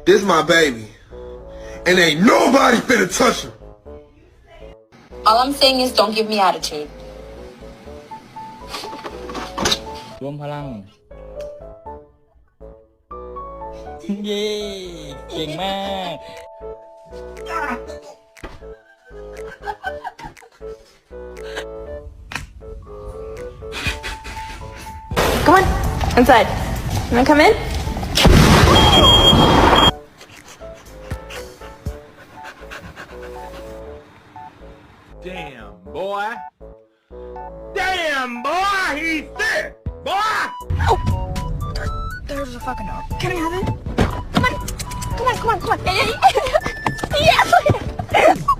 This my baby. And ain't nobody finna touch him. All I'm saying is don't give me attitude. รวมพลัง เย้เก่งมาก Come on, inside. You wanna come in? Damn, boy. Damn, boy, he's thick, boy. Oh! There's a fucking dog. Can I have it? Come on. Come on, come on, come on. Yes!